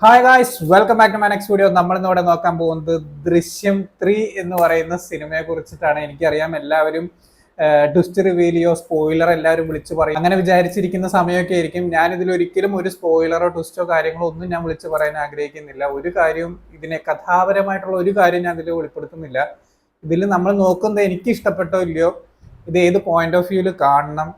Hi guys, welcome back to my next video. നമ്മൾ ഇന്നിവിടെ നോക്കാൻ പോകുന്നത് ദൃശ്യം 3 എന്ന് പറയുന്ന സിനിമയെ കുറിച്ചിട്ടാണ്. എനിക്കറിയാം എല്ലാവരും ട്വിസ്റ്റ് റിവീലിയോ സ്പോയിലർ എല്ലാവരും വിളിച്ചു പറയും. അങ്ങനെ വിചാരിച്ചിരിക്കുന്ന സമയമൊക്കെ ആയിരിക്കും. ഞാനിതിൽ ഒരിക്കലും ഒരു സ്പോയിലറോ ട്വിസ്റ്റോ കാര്യങ്ങളോ ഒന്നും ഞാൻ വിളിച്ചു പറയാൻ ആഗ്രഹിക്കുന്നില്ല. ഒരു കാര്യവും ഇതിനെ കഥാപരമായിട്ടുള്ള ഒരു കാര്യം ഞാൻ ഇതിൽ വെളിപ്പെടുത്തുന്നില്ല. ഇതിൽ നമ്മൾ നോക്കുന്നത് എനിക്ക് ഇഷ്ടപ്പെട്ടോ ഇല്ലയോ, ഇത് ഏത് പോയിന്റ് ഓഫ് വ്യൂവിൽ കാണണം,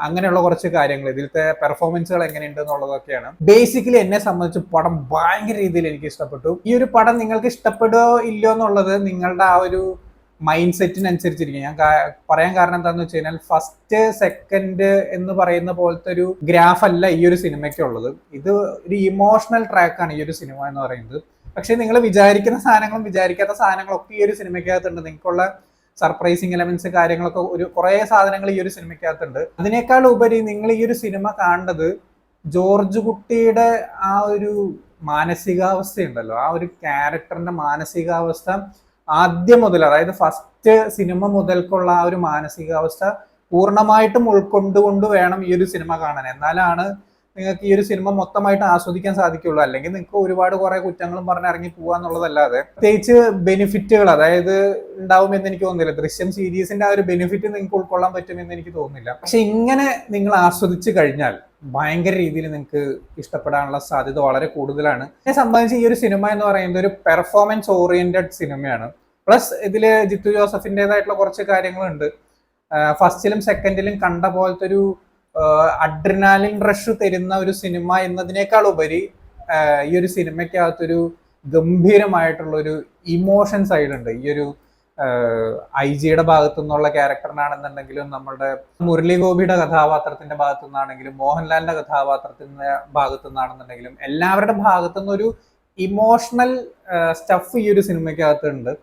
അങ്ങനെയുള്ള കുറച്ച് കാര്യങ്ങൾ, ഇതിലത്തെ പെർഫോമൻസുകൾ എങ്ങനെയുണ്ട് എന്നുള്ളതൊക്കെയാണ്. ബേസിക്കലി എന്നെ സംബന്ധിച്ച് പടം ഭയങ്കര രീതിയിൽ എനിക്ക് ഇഷ്ടപ്പെട്ടു. ഈ ഒരു പടം നിങ്ങൾക്ക് ഇഷ്ടപ്പെടുകയോ ഇല്ലയോ എന്നുള്ളത് നിങ്ങളുടെ ആ ഒരു മൈൻഡ് സെറ്റിനനുസരിച്ചിരിക്കും. ഞാൻ പറയാൻ കാരണം എന്താണെന്ന് വെച്ച് കഴിഞ്ഞാൽ, ഫസ്റ്റ് സെക്കൻഡ് എന്ന് പറയുന്ന പോലത്തെ ഒരു ഗ്രാഫ് അല്ല ഈ ഒരു സിനിമയ്ക്കുള്ളത്. ഇത് ഒരു ഇമോഷണൽ ട്രാക്കാണ് ഈ ഒരു സിനിമ എന്ന് പറയുന്നത്. പക്ഷെ നിങ്ങൾ വിചാരിക്കുന്ന സാധനങ്ങളും വിചാരിക്കാത്ത സാധനങ്ങളൊക്കെ ഈ ഒരു സിനിമയ്ക്കകത്തുണ്ട്. നിങ്ങൾക്കുള്ള സർപ്രൈസിങ് എലമെന്റ്സ് കാര്യങ്ങളൊക്കെ ഒരു കുറെ സാധനങ്ങൾ ഈ ഒരു സിനിമയ്ക്കകത്തുണ്ട്. അതിനേക്കാൾ ഉപരി നിങ്ങൾ ഈ ഒരു സിനിമ കാണേണ്ടത് ജോർജ് കുട്ടിയുടെ ആ ഒരു മാനസികാവസ്ഥയുണ്ടല്ലോ, ആ ഒരു ക്യാരക്ടറിന്റെ മാനസികാവസ്ഥ ആദ്യം മുതൽ, അതായത് ഫസ്റ്റ് സിനിമ മുതൽക്കുള്ള ആ ഒരു മാനസികാവസ്ഥ പൂർണ്ണമായിട്ടും ഉൾക്കൊണ്ടുകൊണ്ട് വേണം ഈ ഒരു സിനിമ കാണാൻ. എന്നാലാണ് നിങ്ങൾക്ക് ഈ ഒരു സിനിമ മൊത്തമായിട്ട് ആസ്വദിക്കാൻ സാധിക്കുള്ളൂ. അല്ലെങ്കിൽ നിങ്ങൾക്ക് ഒരുപാട് കുറെ കുറ്റങ്ങളും പറഞ്ഞ് ഇറങ്ങി പോവാന്നുള്ളതല്ലാതെ പ്രത്യേകിച്ച് ബെനിഫിറ്റുകൾ അതായത് ഉണ്ടാവുമെന്ന് എനിക്ക് തോന്നുന്നില്ല. ദൃശ്യം സീരീസിന്റെ ആ ഒരു ബെനിഫിറ്റ് നിങ്ങൾക്ക് ഉൾക്കൊള്ളാൻ പറ്റുമെന്ന് എനിക്ക് തോന്നുന്നില്ല. പക്ഷെ ഇങ്ങനെ നിങ്ങൾ ആസ്വദിച്ചു കഴിഞ്ഞാൽ ഭയങ്കര രീതിയിൽ നിങ്ങൾക്ക് ഇഷ്ടപ്പെടാനുള്ള സാധ്യത വളരെ കൂടുതലാണ്. എന്നെ സംബന്ധിച്ച് ഈ ഒരു സിനിമ എന്ന് പറയുന്നത് ഒരു പെർഫോമൻസ് ഓറിയന്റഡ് സിനിമയാണ്. പ്ലസ് ഇതില് ജിത്തു ജോസഫിൻ്റെതായിട്ടുള്ള കുറച്ച് കാര്യങ്ങളുണ്ട്. ഫസ്റ്റിലും സെക്കൻഡിലും കണ്ട പോലത്തെ ഒരു അഡ്രിനാലിൻ റഷ് തരുന്ന ഒരു സിനിമ എന്നതിനേക്കാൾ ഉപരി ഈ ഒരു സിനിമയ്ക്കകത്തൊരു ഗംഭീരമായിട്ടുള്ള ഒരു ഇമോഷൻ സൈഡ് ഉണ്ട്. ഈ ഒരു ഐ ജിയുടെ ഭാഗത്തു നിന്നുള്ള ക്യാരക്ടറിനാണെന്നുണ്ടെങ്കിലും, നമ്മളുടെ മുരളി ഗോപിയുടെ കഥാപാത്രത്തിന്റെ ഭാഗത്തു നിന്നാണെങ്കിലും, മോഹൻലാലിന്റെ കഥാപാത്രത്തിന്റെ ഭാഗത്തു നിന്നാണെന്നുണ്ടെങ്കിലും, എല്ലാവരുടെ ഭാഗത്തു നിന്നൊരു ഇമോഷണൽ സ്റ്റഫ് ഈ ഒരു സിനിമയ്ക്കകത്തുണ്ട്.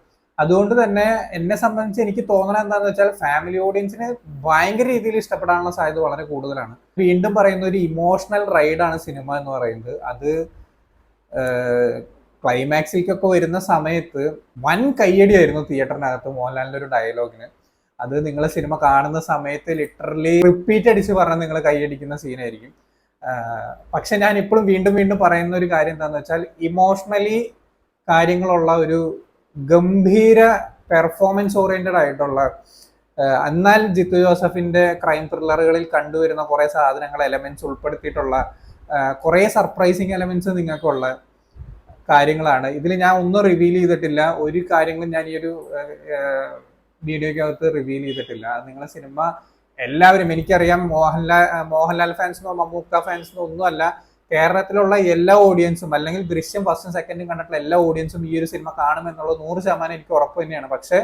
അതുകൊണ്ട് തന്നെ എന്നെ സംബന്ധിച്ച് എനിക്ക് തോന്നണത് എന്താണെന്ന് വെച്ചാൽ, ഫാമിലി ഓഡിയൻസിന് ഭയങ്കര രീതിയിൽ ഇഷ്ടപ്പെടാനുള്ള സാധ്യത വളരെ കൂടുതലാണ്. വീണ്ടും പറയുന്ന ഒരു ഇമോഷണൽ റൈഡാണ് സിനിമ എന്ന് പറയുന്നത്. അത് ക്ലൈമാക്സിലേക്കൊക്കെ വരുന്ന സമയത്ത് വൻ കയ്യടിയായിരുന്നു തിയേറ്ററിനകത്ത് മോഹൻലാലിന്റെ ഒരു ഡയലോഗിന്. അത് നിങ്ങൾ സിനിമ കാണുന്ന സമയത്ത് ലിറ്ററലി റിപ്പീറ്റ് അടിച്ച് പറഞ്ഞ് നിങ്ങൾ കൈയടിക്കുന്ന സീനായിരിക്കും. പക്ഷെ ഞാൻ ഇപ്പോഴും വീണ്ടും വീണ്ടും പറയുന്ന ഒരു കാര്യം എന്താണെന്ന് വെച്ചാൽ, ഇമോഷണലി കാര്യങ്ങളുള്ള ഒരു ഗംഭീര പെർഫോമൻസ് ഓറിയന്റഡ് ആയിട്ടുള്ള, എന്നാൽ ജിത്തു ജോസഫിന്റെ ക്രൈം ത്രില്ലറുകളിൽ കണ്ടുവരുന്ന കുറെ സാധനങ്ങൾ എലമെന്റ്സ് ഉൾപ്പെടുത്തിയിട്ടുള്ള കുറെ സർപ്രൈസിങ് എലമെന്റ്സ് നിങ്ങൾക്കുള്ള കാര്യങ്ങളാണ്. ഇതിൽ ഞാൻ ഒന്നും റിവീൽ ചെയ്തിട്ടില്ല. ഒരു കാര്യങ്ങളും ഞാൻ ഈ ഒരു വീഡിയോക്കകത്ത് റിവീൽ ചെയ്തിട്ടില്ല. നിങ്ങളെ സിനിമ എല്ലാവരും, എനിക്കറിയാം മോഹൻലാൽ ഫാൻസിനോ മമ്മൂക്ക ഫാൻസിനോ ഒന്നുമല്ല, കേരളത്തിലുള്ള എല്ലാ ഓഡിയൻസും, അല്ലെങ്കിൽ ദൃശ്യം ഫസ്റ്റും സെക്കൻഡും കണ്ടിട്ടുള്ള എല്ലാ ഓഡിയൻസും ഈ ഒരു സിനിമ കാണുമെന്നുള്ളത് 100% എനിക്ക് ഉറപ്പ് തന്നെയാണ്. പക്ഷെ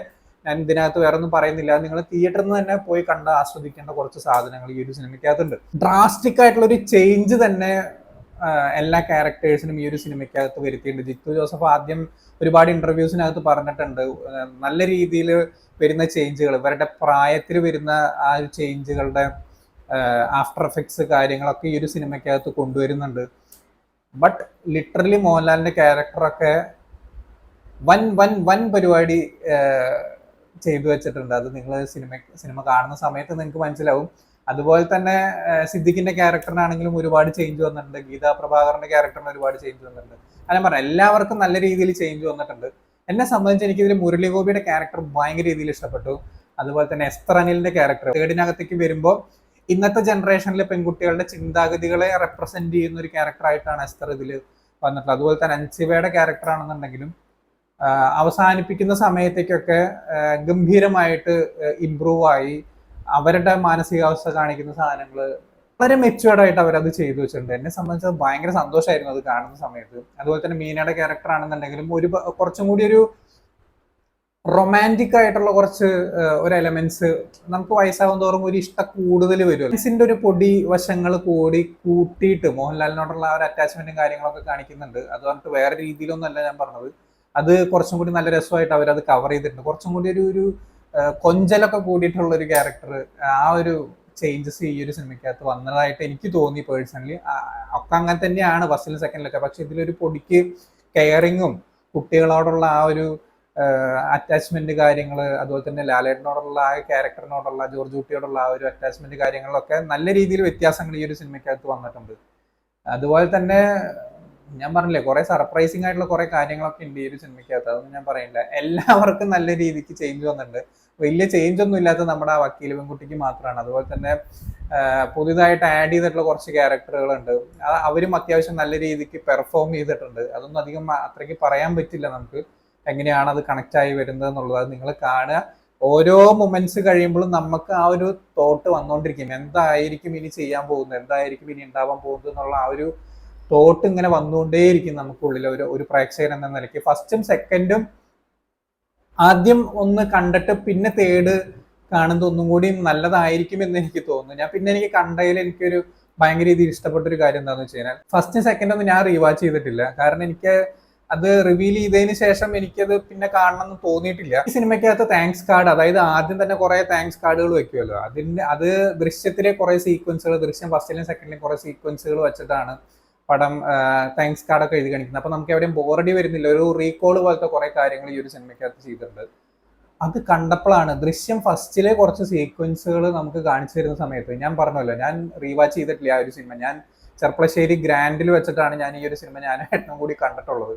ഞാൻ ഇതിനകത്ത് വേറെ ഒന്നും പറയുന്നില്ല. നിങ്ങൾ തിയേറ്ററിൽ നിന്ന് തന്നെ പോയി കണ്ട് ആസ്വദിക്കേണ്ട കുറച്ച് സാധനങ്ങൾ ഈ ഒരു സിനിമയ്ക്കകത്തുണ്ട്. ഡ്രാസ്റ്റിക് ആയിട്ടുള്ള ഒരു ചേഞ്ച് തന്നെ എല്ലാ ക്യാരക്ടേഴ്സിനും ഈ ഒരു സിനിമയ്ക്കകത്ത് വരുത്തിയിട്ടുണ്ട്. ജിത്തു ജോസഫ് ആദ്യം ഒരുപാട് ഇന്റർവ്യൂസിനകത്ത് പറഞ്ഞിട്ടുണ്ട്, നല്ല രീതിയിൽ വരുന്ന ചേഞ്ചുകൾ, ഇവരുടെ പ്രായത്തിൽ വരുന്ന ആ ഒരു ചേഞ്ചുകളുടെ ആഫ്റ്റർ എഫക്ട്സ് കാര്യങ്ങളൊക്കെ ഈ ഒരു സിനിമയ്ക്കകത്ത് കൊണ്ടുവരുന്നുണ്ട്. ബട്ട് ലിറ്ററലി മോഹൻലാലിന്റെ ക്യാരക്ടറൊക്കെ വൻ വൻ വൻ പരിപാടി ചെയ്തു വെച്ചിട്ടുണ്ട്. അത് നിങ്ങൾ സിനിമ കാണുന്ന സമയത്ത് നിങ്ങൾക്ക് മനസ്സിലാവും. അതുപോലെ തന്നെ സിദ്ദിഖിന്റെ ക്യാരക്ടറിനാണെങ്കിലും ഒരുപാട് ചേഞ്ച് വന്നിട്ടുണ്ട്. ഗീതാ പ്രഭാകറിന്റെ ക്യാരക്ടറിന് ഒരുപാട് ചേഞ്ച് വന്നിട്ടുണ്ട്. ഞാൻ പറഞ്ഞ എല്ലാവർക്കും നല്ല രീതിയിൽ ചേഞ്ച് വന്നിട്ടുണ്ട്. എന്നെ സംബന്ധിച്ച് എനിക്കിതിൽ മുരളി ഗോപിയുടെ ക്യാരക്ടർ ഭയങ്കര രീതിയിൽ ഇഷ്ടപ്പെട്ടു. അതുപോലെ തന്നെ എസ്തർ അനിലിന്റെ ക്യാരക്ടർ തേർഡിനകത്തേക്ക് വരുമ്പോൾ ഇന്നത്തെ ജനറേഷനിലെ പെൺകുട്ടികളുടെ ചിന്താഗതികളെ റെപ്രസെന്റ് ചെയ്യുന്ന ഒരു ക്യാരക്ടറായിട്ടാണ് എസ്തർ ഇതിൽ വന്നിട്ടുള്ളത്. അതുപോലെ തന്നെ അൻസിബയുടെ ക്യാരക്ടർ ആണെന്നുണ്ടെങ്കിലും അവസാനിപ്പിക്കുന്ന സമയത്തേക്കൊക്കെ ഗംഭീരമായിട്ട് ഇംപ്രൂവ് ആയി. അവരുടെ മാനസികാവസ്ഥ കാണിക്കുന്ന സാധനങ്ങൾ വളരെ മെച്ചുവേർഡ് ആയിട്ട് അവരത് ചെയ്തു വെച്ചിട്ടുണ്ട്. എന്നെ സംബന്ധിച്ചത് ഭയങ്കര സന്തോഷമായിരുന്നു അത് കാണുന്ന സമയത്ത്. അതുപോലെ തന്നെ മീനയുടെ ക്യാരക്ടർ ആണെന്നുണ്ടെങ്കിലും കുറച്ചും കൂടി ഒരു റൊമാൻറ്റിക് ആയിട്ടുള്ള കുറച്ച് ഒരു എലമെന്റ്സ്, നമുക്ക് വയസ്സാവും തോറും ഒരു ഇഷ്ടം കൂടുതൽ വരും. മനസ്സിന്റെ ഒരു പൊടി വശങ്ങൾ കൂട്ടിയിട്ട് മോഹൻലാലിനോടുള്ള ആ ഒരു അറ്റാച്ച്മെന്റും കാര്യങ്ങളൊക്കെ കാണിക്കുന്നുണ്ട്. അത് പറഞ്ഞിട്ട് വേറെ രീതിയിലൊന്നും അല്ല ഞാൻ പറഞ്ഞത്. അത് കുറച്ചും കൂടി നല്ല രസമായിട്ട് അവരത് കവർ ചെയ്തിട്ടുണ്ട്. കുറച്ചും കൂടി ഒരു കൊഞ്ചലൊക്കെ കൂടിയിട്ടുള്ള ഒരു ക്യാരക്ടർ, ആ ഒരു ചേഞ്ചസ് ഈ ഒരു സിനിമയ്ക്കകത്ത് വന്നതായിട്ട് എനിക്ക് തോന്നി പേഴ്സണലി. ഒക്കെ അങ്ങനെ തന്നെയാണ് ഫസ്റ്റിലും സെക്കൻഡിലൊക്കെ. പക്ഷെ ഇതിലൊരു പൊടിക്ക് കെയറിങ്ങും കുട്ടികളോടുള്ള ആ ഒരു അറ്റാച്ച്മെന്റ് കാര്യങ്ങൾ, അതുപോലെ തന്നെ ലാലേട്ടനോടുള്ള ആ ക്യാരക്ടറിനോടുള്ള, ജോർജ് കുട്ടിയോടുള്ള ആ ഒരു അറ്റാച്ച്മെന്റ് കാര്യങ്ങളൊക്കെ നല്ല രീതിയിൽ വ്യത്യാസങ്ങൾ ഈ ഒരു സിനിമയ്ക്കകത്ത് വന്നിട്ടുണ്ട്. അതുപോലെ തന്നെ ഞാൻ പറഞ്ഞില്ലേ കുറെ സർപ്രൈസിങ് ആയിട്ടുള്ള കുറെ കാര്യങ്ങളൊക്കെ ഉണ്ട് ഈ ഒരു സിനിമയ്ക്കകത്ത്, അതൊന്നും ഞാൻ പറയില്ല. എല്ലാവർക്കും നല്ല രീതിക്ക് ചേഞ്ച് വന്നിട്ടുണ്ട്. വലിയ ചേഞ്ച് ഒന്നും ഇല്ലാത്ത നമ്മുടെ ആ വക്കീൽ പെൺകുട്ടിക്ക് മാത്രമാണ്. അതുപോലെ തന്നെ പുതിയതായിട്ട് ആഡ് ചെയ്തിട്ടുള്ള കുറച്ച് ക്യാരക്ടറുകളുണ്ട്, അവരും അത്യാവശ്യം നല്ല രീതിക്ക് പെർഫോം ചെയ്തിട്ടുണ്ട്. അതൊന്നും അധികം അത്രയ്ക്ക് പറയാൻ പറ്റില്ല നമുക്ക് എങ്ങനെയാണ് അത് കണക്ട് ആയി വരുന്നത് എന്നുള്ളത്. അത് നിങ്ങൾ കാണുക. ഓരോ മൊമെന്റ്സ് കഴിയുമ്പോഴും നമുക്ക് ആ ഒരു തോട്ട് വന്നുകൊണ്ടിരിക്കും, എന്തായിരിക്കും ഇനി ചെയ്യാൻ പോകുന്നത്, എന്തായിരിക്കും ഇനി ഉണ്ടാവാൻ പോകുന്നത് എന്നുള്ള ആ ഒരു തോട്ട് ഇങ്ങനെ വന്നുകൊണ്ടേയിരിക്കും നമുക്കുള്ളിൽ ഒരു പ്രേക്ഷകൻ എന്ന നിലയ്ക്ക്. ഫസ്റ്റും സെക്കൻഡും ആദ്യം ഒന്ന് കണ്ടിട്ട് പിന്നെ തേർഡ് കാണുന്നത് ഒന്നും കൂടി നല്ലതായിരിക്കും എന്ന് എനിക്ക് തോന്നുന്നു. എനിക്ക് കണ്ടതിൽ എനിക്കൊരു ഭയങ്കര രീതിയിൽ ഇഷ്ടപ്പെട്ട ഒരു കാര്യം എന്താണെന്ന് വെച്ച് കഴിഞ്ഞാൽ, ഫസ്റ്റ് സെക്കൻഡ് ഒന്നും ഞാൻ റീവാച്ച് ചെയ്തിട്ടില്ല. കാരണം എനിക്ക് അത് റിവീൽ ചെയ്തതിന് ശേഷം എനിക്കത് പിന്നെ കാണണം എന്ന് തോന്നിയിട്ടില്ല. ഈ സിനിമയ്ക്കകത്ത് താങ്ക്സ് കാർഡ്, അതായത് ആദ്യം തന്നെ കുറെ താങ്ക്സ് കാർഡുകൾ വെക്കുമല്ലോ, അത് ദൃശ്യത്തിലെ കുറെ സീക്വൻസുകൾ, ദൃശ്യം ഫസ്റ്റിലും സെക്കൻഡിലും കുറെ സീക്വൻസുകൾ വെച്ചിട്ടാണ് പടം താങ്ക്സ് കാർഡൊക്കെ എഴുതി കാണിക്കുന്നത്. അപ്പൊ നമുക്ക് എവിടെയും ബോറടി വരുന്നില്ല. ഒരു റീകോൾ പോലത്തെ കുറെ കാര്യങ്ങൾ ഈ ഒരു സിനിമയ്ക്കകത്ത് ചെയ്തിട്ടുണ്ട്. അത് കണ്ടപ്പോഴാണ് ദൃശ്യം ഫസ്റ്റിലെ കുറച്ച് സീക്വൻസുകൾ നമുക്ക് കാണിച്ചു തരുന്ന സമയത്ത്, ഞാൻ പറഞ്ഞല്ലോ ഞാൻ റീവാച്ച് ചെയ്തിട്ടില്ല ആ ഒരു സിനിമ. ഞാൻ ചെർപ്പളശ്ശേരി ഗ്രാൻഡിൽ വെച്ചിട്ടാണ് ഞാൻ ഈ ഒരു സിനിമ ഞാൻ ഏറ്റവും കൂടി കണ്ടിട്ടുള്ളത്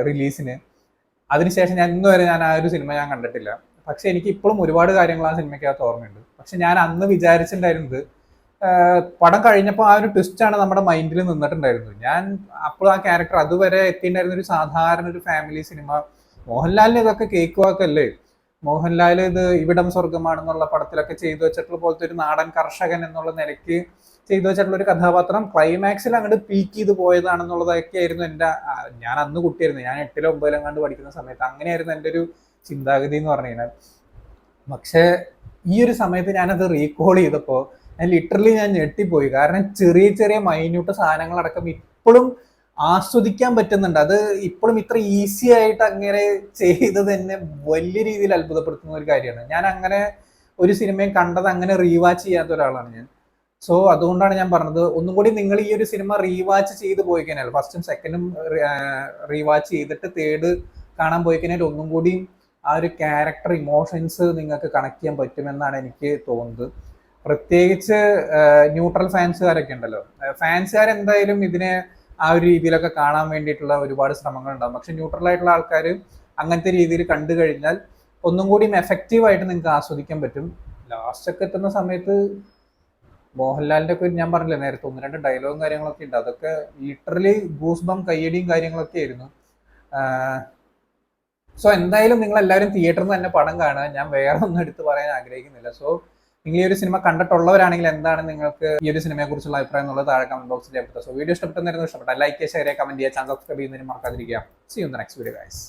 റിലീസിന്. അതിനുശേഷം ഞാൻ ഇന്ന് വരെ ഞാൻ ആ ഒരു സിനിമ ഞാൻ കണ്ടിട്ടില്ല. പക്ഷെ എനിക്ക് ഇപ്പോഴും ഒരുപാട് കാര്യങ്ങൾ ആ സിനിമയ്ക്കകത്ത് ഓർമ്മയുണ്ട്. പക്ഷെ ഞാൻ അന്ന് വിചാരിച്ചിട്ടുണ്ടായിരുന്നത്, പടം കഴിഞ്ഞപ്പോൾ ആ ഒരു ട്വിസ്റ്റാണ് നമ്മുടെ മൈൻഡിൽ നിന്നിട്ടുണ്ടായിരുന്നത്. ഞാൻ അപ്പോൾ ആ ക്യാരക്ടർ അതുവരെ എത്തിയിട്ടുണ്ടായിരുന്ന ഒരു സാധാരണ ഒരു ഫാമിലി സിനിമ. മോഹൻലാലിന് ഇതൊക്കെ കേക്ക് വാക്കല്ലേ, മോഹൻലാൽ ഇത് ഇവിടം സ്വർഗമാണെന്നുള്ള പടത്തിലൊക്കെ ചെയ്തു വെച്ചിട്ടുള്ള പോലത്തെ ഒരു നാടൻ കർഷകൻ എന്നുള്ള നിലയ്ക്ക് ചെയ്തു വെച്ചിട്ടുള്ള ഒരു കഥാപാത്രം ക്ലൈമാക്സിൽ അങ്ങോട്ട് പീക്ക് ചെയ്ത് പോയതാണെന്നുള്ളതൊക്കെ ആയിരുന്നു ഞാൻ അന്ന് കുട്ടിയായിരുന്നു, ഞാൻ 8-ലോ 9-ലോ എങ്ങാണ്ട് പഠിക്കുന്ന സമയത്ത് അങ്ങനെയായിരുന്നു എൻ്റെ ഒരു ചിന്താഗതി എന്ന് പറഞ്ഞു കഴിഞ്ഞാൽ. പക്ഷെ ഈ ഒരു സമയത്ത് ഞാനത് റീകോൾ ചെയ്തപ്പോൾ ഞാൻ ഞെട്ടിപ്പോയി. കാരണം ചെറിയ ചെറിയ മൈന്യൂട്ട് സാധനങ്ങളടക്കം ഇപ്പോഴും ആസ്വദിക്കാൻ പറ്റുന്നുണ്ട്. അത് ഇപ്പോഴും ഇത്ര ഈസി ആയിട്ട് അങ്ങനെ ചെയ്തത് എന്നെ വലിയ രീതിയിൽ അത്ഭുതപ്പെടുത്തുന്ന ഒരു കാര്യമാണ്. ഞാൻ അങ്ങനെ ഒരു സിനിമയും കണ്ടത് അങ്ങനെ റീവാച്ച് ചെയ്യാത്ത ഒരാളാണ് ഞാൻ. സോ അതുകൊണ്ടാണ് ഞാൻ പറഞ്ഞത്, ഒന്നും കൂടി നിങ്ങൾ ഈ ഒരു സിനിമ റീവാച്ച് ചെയ്ത് പോയി കഴിഞ്ഞാൽ, ഫസ്റ്റും സെക്കൻഡും റീവാച്ച് ചെയ്തിട്ട് തേർഡ് കാണാൻ പോയി കഴിഞ്ഞാൽ ഒന്നും കൂടി ആ ഒരു ക്യാരക്ടർ ഇമോഷൻസ് നിങ്ങൾക്ക് കണക്ട് ചെയ്യാൻ പറ്റുമെന്നാണ് എനിക്ക് തോന്നുന്നത്. പ്രത്യേകിച്ച് ന്യൂട്രൽ ഫാൻസുകാരൊക്കെ ഉണ്ടല്ലോ, ഫാൻസുകാർ എന്തായാലും ഇതിനെ ആ ഒരു രീതിയിലൊക്കെ കാണാൻ വേണ്ടിയിട്ടുള്ള ഒരുപാട് ശ്രമങ്ങൾ ഉണ്ടാകും. പക്ഷെ ന്യൂട്രൽ ആയിട്ടുള്ള ആൾക്കാർ അങ്ങനത്തെ രീതിയിൽ കണ്ടു കഴിഞ്ഞാൽ ഒന്നും കൂടി എഫക്റ്റീവായിട്ട് നിങ്ങൾക്ക് ആസ്വദിക്കാൻ പറ്റും. ലാസ്റ്റ് ഒക്കെ എത്തുന്ന സമയത്ത് മോഹൻലാലിന്റെ ഒക്കെ ഞാൻ പറഞ്ഞില്ലേ നേരത്തെ 1-2 ഡയലോഗും കാര്യങ്ങളൊക്കെ ഉണ്ട്, അതൊക്കെ ലിറ്ററലി ഗൂസ് ബം കയ്യടിയും കാര്യങ്ങളൊക്കെ ആയിരുന്നു. സോ എന്തായാലും നിങ്ങൾ എല്ലാവരും തിയേറ്ററിൽ നിന്ന് തന്നെ പടം കാണുക. ഞാൻ വേറെ ഒന്നും എടുത്ത് പറയാൻ ആഗ്രഹിക്കുന്നില്ല. സോ നിങ്ങൾ ഈ ഒരു സിനിമ കണ്ടിട്ടുള്ളവരാണെങ്കിൽ എന്താണ് നിങ്ങൾക്ക് ഈ ഒരു സിനിമയെ കുറിച്ചുള്ള അഭിപ്രായം എന്നുള്ളത് താഴെ കമന്റ് ബോക്സിൽ രേഖപ്പെടുത്തുക. സോ വീഡിയോ ഇഷ്ടപ്പെട്ട ലൈക്ക് ചെയ്യുക, ഷെയർ ചെയ്യുക, കമന്റ് ചെയ്യുക, ചാനൽ സബ്സ്ക്രൈബ് ചെയ്യുന്നതിന് മറക്കാതിരിക്കുക. See you in the next video guys.